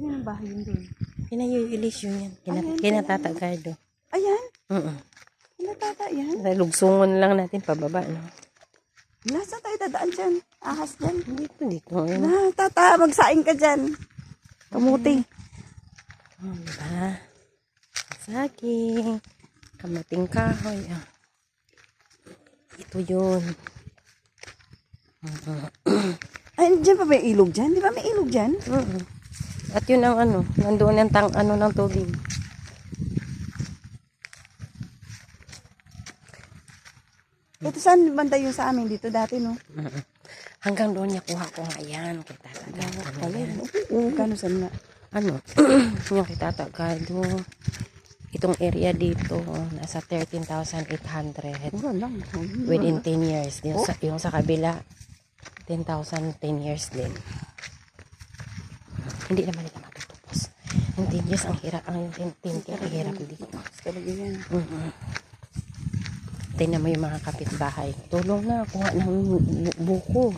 Kanina bahay yun doon. Kinayuilisyon yan. Kinatata Gardo. Ayan? Oo. Kinatata yan? Lugsungon lang natin pababa, no? Nasa tayo dadaan dyan? Ahas dyan? Dito. Tata, magsaing ka dyan. Kamuti. Diba? Saging. Kamating kahoy. Ito yun. Ay, dyan pa may ilog dyan? Di ba may ilog dyan? At yun ang nandoon ang ng tubig. Ito saan banda yung sa amin dito dati, no? Hanggang doon niya kuha ko nga yan. Kita Kano saan nga? Yung kita Gardo. Itong area dito, nasa 13,800. Within 10 years. Yung sa kabila, 10,000, 10 years din. Hindi naman nila matutupos. Yung 10 years, ang hirap. Ang 10 years, ang hirap dito. Tingnan mo yung mga kapitbahay. Tulong na, kuha ng buko.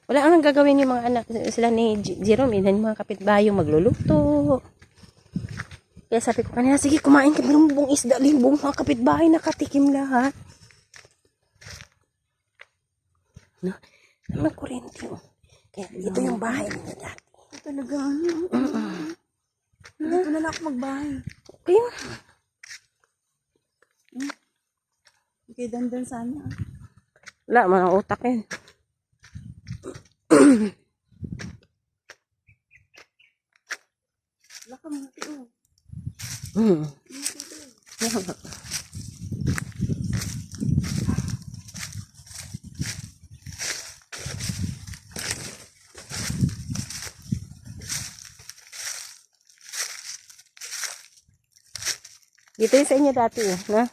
Wala ang gagawin yung mga anak sila ni Jerome. Yung mga kapitbahay yung magluluto. Kaya sabi ko kanina, sige kumain ka ng buong isda, limbong mga kapitbahay nakatikim lahat. No? Magkurente. Kaya ito yung bahay nila dati. Talaga ano? Dito na lang ako magbahay. Okay. Okay, dandan sana. Wala, mga utak yan. Wala ka mga tiyo. Dito yung sa inyo dati, na?